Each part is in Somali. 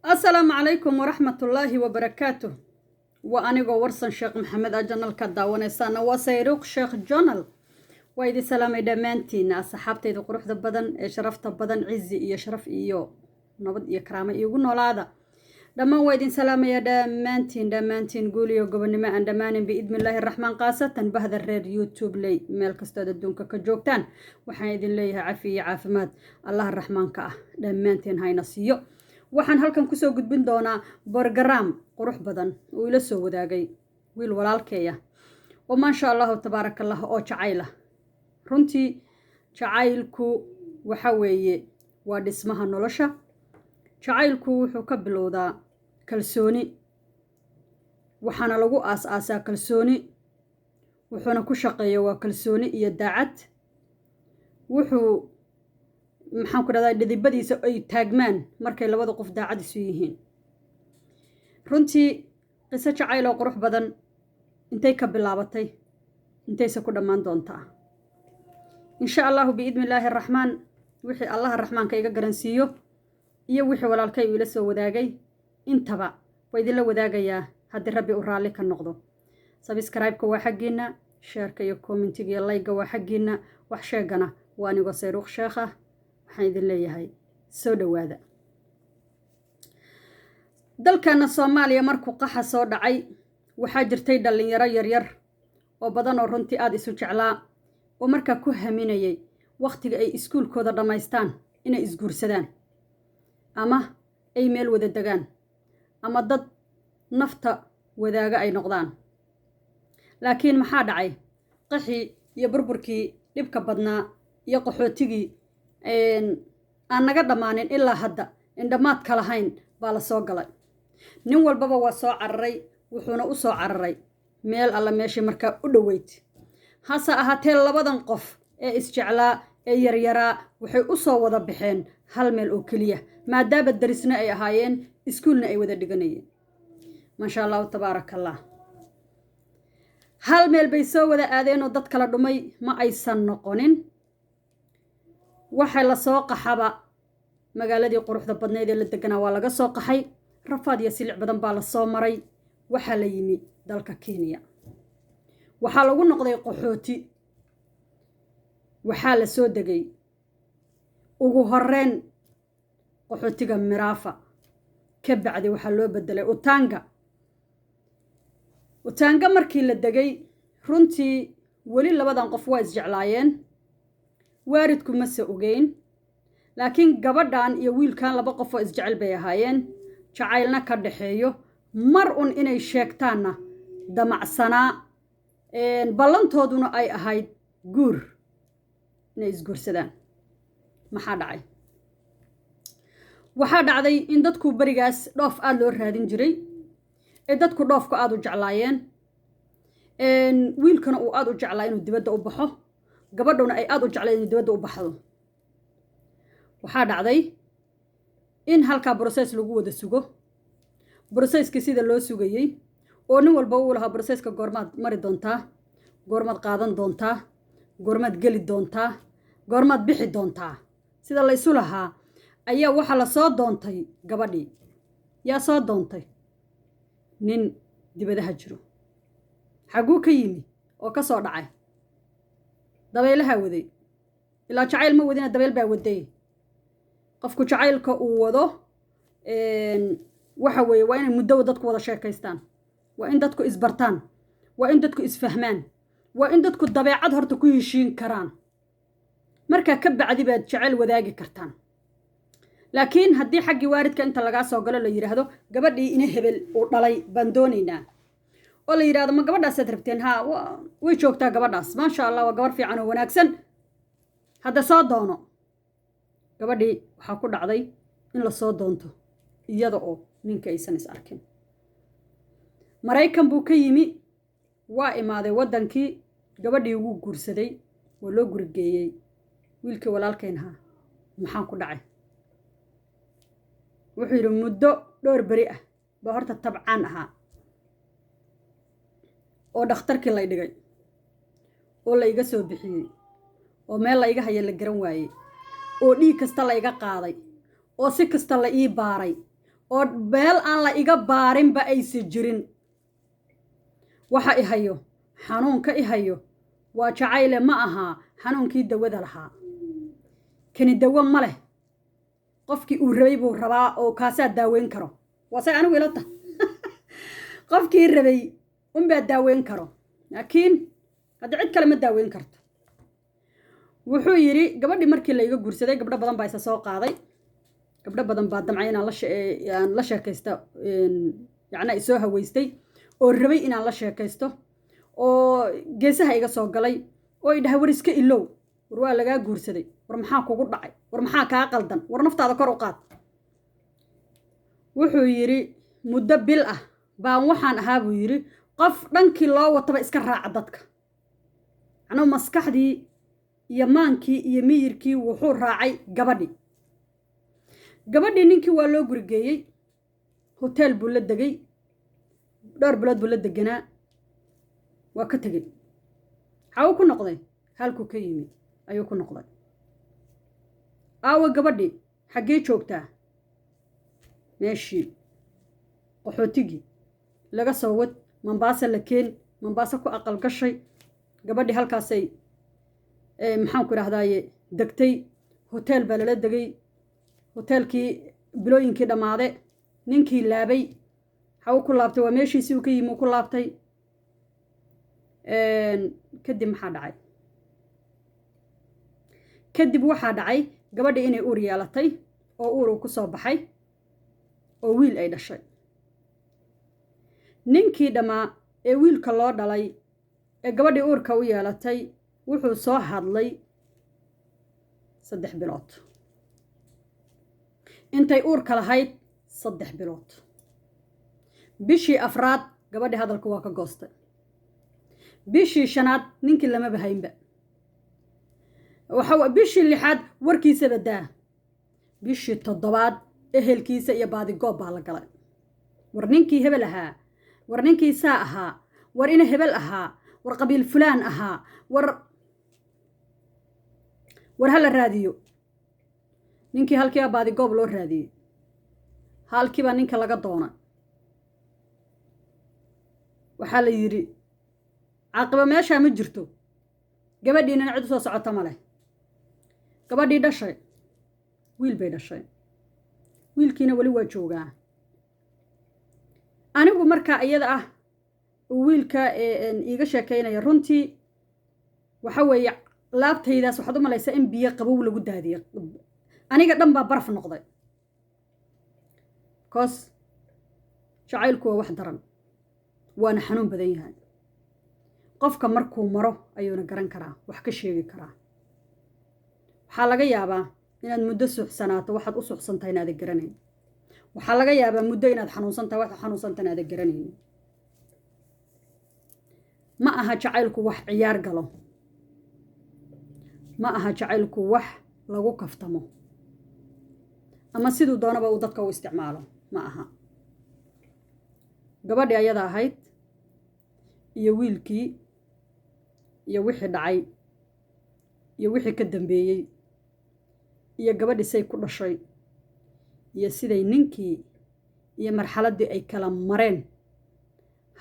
السلام عليكم ورحمة الله وبركاته. وأنا ورسن شيخ محمد أجنال كداوان إسانا وسيروق شيخ جونال ويدي سلامي دمانتين أصحابتي إذا قروح بدن شرفت بدن عزي إيا شرف إيو نبض إيا كرامة إيو قلنا العادة دمان ويدين سلامي يا دمانتين قولي وقبل ما أن دمان بإذن الله الرحمن قاسة بهذا الرير يوتيوب لي ميلك استاد الدونك كجوكتان وحايدين ليها عافيمات الله الرحمن كاه دمانتين هاي نصيو waxaan halkan ku soo gudbin doonaa program qurux badan oo ila soo wadaagay wiil walaalkeeya oo ma sha Allah tabarakallah oo jacayl runtii jacaylku waxa weeye waa dhismaha nolosha jacaylku wuxuu ka bilowdaa kalsooni waxaana lagu aasaasaa kalsooni wuxuuna ku shaqeeyaa waa kalsooni iyo daacad wuxuu maxaan ku dhadaa dhidibadiisa ay taagmaan markay labada qof daacad isu yihiin runtii qiso jacayl oo qurux badan intay ka bilaabatay intayse ku dhammaan doontaa insha allahu biidni illaahi araxmaan wixii allaha raxmaanka iga garansiiyo iyo wixii walaalkay ila soo wadaagay intaba waa idinla wadaagayaa haddii rabbi u raalli ka noqdo subscribe-ka waa xaggiina share-ka iyo commentiga iyo like-ga waa xaggiina wax sheegana waa anigoo sayruuq sheekha waxaan idin leeyahay soo dhawaada dalkana Soomaaliya markuu qaxa soo dhacay waxaa jirtay dhalinyaro yaryar oo badan oo runtii aad isu jeclaa oo markaa ku haminayay waqtiga ay iskuulkooda dhamaystaan inay isguursadaan ama ay meel wada degaan ama dad nafta wadaaga ay noqdaan laakiin maxaa dhacay qaxii iyo burburkii dhibka badnaa iyo qaxootigii aan naga dhamaanin ilaa hadda indhamaad ka lahayn baa la soo galay nin walbaba waa soo cararay wuxuuna u soo cararay meel alla meeshii markaa u dhoweyd hase ahaatee labadan qof ee isjeclaa ee yaryaraa waxay u soo wada baxeen hal meel oo keliya maadaama darisna ay ahaayeen iskuulna ay wada dhiganayeen maasha allahu tabaarakallah hal meel bay soo wada aadeen oo dad kala dhumay ma aysan noqonin waxa la soo qaxaba magaaladii quruxda badneed ee la deganaa waa laga soo qaxay rafaad iyo silic badan baa la soo maray waxa la yimi dalka Kenya waxa lagu noqday qaxooti waxa la soo degay ugu horeen qaxootiga Mirafa ka bacdi waxa loo bedelay Utanga markii la degay runtii wali labadan qof waa isjeclaayeen waaridku ma soo ogeyn laakiin gabadhan iyo wiilkan laba qof oo isjecel bay ahaayeen jacaylna ka dhaxeeyo mar inay sheegtaana damacsanaa ballantooduna ay ahayd guur inay isguursadaan maxaa dhacay waxaa dhacday in dadku barigaas dhoof aad loo raadin jiray ee dadku dhoofku aad u jeclaayeen wiilkana uu aad u jeclaa inuu dibadda u baxo gabadhuna ay aad u jeclayd in dibadda u baxdo waxaa dhacday in halka process lagu wada sugo processki sida loo sugayay oo nin walba uu lahaa processka goormaad mari doontaa goormaad qaadan doontaa goormaad geli doontaa goormaad bixi doontaa sida la isu lahaa ayaa waxa la soo doontay gabadhii yaa soo doontay nin dibadaha jiro xaguu ka yimi oo ka soo dhacay dabeelaha waday ilaa jacayl ma wadina dabeel baa waday qofku jacaylka uu wado waxa weeye waa inay muddo dadku wada sheekaystaan waa in dadku isbartaan waa in dadku isfahmaan waa in dadku dabeecad horta ku heshiin karaan marka ka bacdi baad jacayl wadaagi kartaan laakiin haddii xaggii waaridka inta laga soo galo la yiraahdo gabadhii ina hebel uu dhalay baan doonaynaa oo la yiraahdo ma gabadhaas aad rabteen ha way joogtaa gabadhaas ma sha Allah waa gabar fiican oo wanaagsan hadda soo doono gabadhii waxa ku dhacday in la soo doonto iyada oo ninka aysan is arkin Mareykan buu ka yimi waa imaaday wadankii gabadhii ugu guursaday waa loo gurgeeyay wiilkii walaalkeenha maxaan ku dhacay wuxuu yiri muddo dhowr bari ah ba horta tabcaan ahaa oo dhakhtarkii la dhigay oo la iga soo bixiyay oo meel la iga hayo la garan waayay oo dhiig kasta la iga qaaday oo si kasta la ii baaray oo beel aan la iga baarinba aysan jirin waxa i hayo xanuunka i hayo waa jacayle ma aha xanuunkii dawada lahaa kani dawo ma leh qofkii uu rabay buu rabaa oo kaasaa daaweyn karo waase anigu ila tahay qofkii rabay unbaa daaweyn karo laakiin hadda cid kale ma daaweyn karto wuxuu yidhi gabadhii markii la iga guursaday gabdho badan baa isa soo qaaday gabdho badan baa damcay inaan la sheekaysto yacnaa isoo haweystay oo rabay inaan la sheekaysto oo geesaha iga soo galay oo i dhahay war iska ilow war waa lagaa guursaday war maxaa kugu dhacay war maxaa kaa qaldan war naftaada kor u qaad wuxuu yidhi muddo bil ah baan waxaan ahaa buu yidhi qof dhankii loo wataba iska raaca dadka anuu maskaxdii iyo maankii iyo miyirkii wuxuu raacay gabadhii ninkii waa loo gurigeeyey hotel buu la degay dhowr bilood buu la deganaa waa ka tegey xawu ku noqday halkuu ka yimi ayuu ku noqday aawa gabadhii xaggee joogtaa meeshii qaxootigii laga soo wad Mombasa la keen Mombasa ku aqal gashay gabadhii halkaasay maxaan ku idhahdaaye degtay hotel baa lala degay hotelkii bilooyinkii dhammaade ninkii laabay xawu ku laabtay waa meeshiisii uu ka yimi uu ku laabtay kadib maxaa dhacay kadib waxaa dhacay gabadhii inay uur yeelatay oo uur uu ku soo baxay oo wiil ay dhashay ninkii dhammaa ee wiilka loo dhalay ee gabadhii uurka u yeelatay wuxuu soo hadlay 3 bilood intay uurka lahayd 3 bilood bishii afraad gabadhii hadalka waa ka goostay bishii shanaad ninkii lama bahaynba waxa bishii lixaad warkiisa badaa bishii toddobaad ehelkiisa iyo baadigoob baa la galay war ninkii hebel ahaa war ninkii saa ahaa war ina hebel ahaa war qabiil fulaan ahaa war hala raadiyo ninkii halkii baadigoob loo raadiyey halkii baa ninka laga doona waxaa la yidhi caaqiba meeshaa ma jirto gabadhiinana cid u soo socota ma leh gabadhii dhashay wiil bay dhashay wiilkiina weli waa joogaa anigu markaa iyada ah wiilka iiga sheekaynaya runtii waxa weeye laabtaydaas waxaad u malaysaa in biyo qabow lagu daadiyo aniga dhan baa baraf noqday koos jacaylku waa wax daran waana xanuun badan yahay qofka markuu maro ayuuna garan karaa wax ka sheegi karaa waxaa laga yaabaa inaad muddo suuxsanaato waxaad u suuxsantahay inaad garanayn waxaa laga yaabaa muddo inaad xanuunsantahay waxaad xanuunsantahay inaad garanayn ma aha jacaylku wax ciyaar galo ma aha jacaylku wax lagu kaftamo ama siduu doonaba uu dadka u isticmaalo ma aha gabadhii ayada ahayd iyo wiilkii iyo wixii dhacay iyo wixii ka dambeeyey iyo gabadhii say ku dhashay iyo siday ninkii iyo marxaladdii ay kala mareen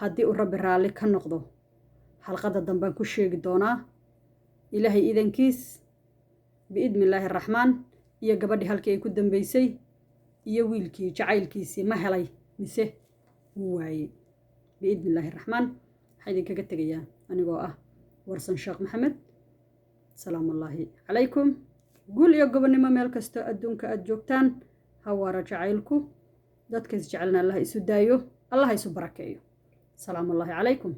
haddii uu rabbi raalli ka noqdo xalqadda dambaan ku sheegi doonaa ilaahay idankiis biidni illaahi araxmaan iyo gabadhii halkii ay ku dambeysay iyo wiilkii jacaylkiisii ma helay mise wuu waayey biidni illaahi araxmaan waxaa idinkaga tegayaa anigoo ah warsan sheekh maxamed salaamu allaahi calaykum guul iyo gobonnimo meel kastoo adduunka aad joogtaan hawaara jacaylku dadka is jecelna allah isu daayo allah isu barakeeyo salaamu allaahi calaykum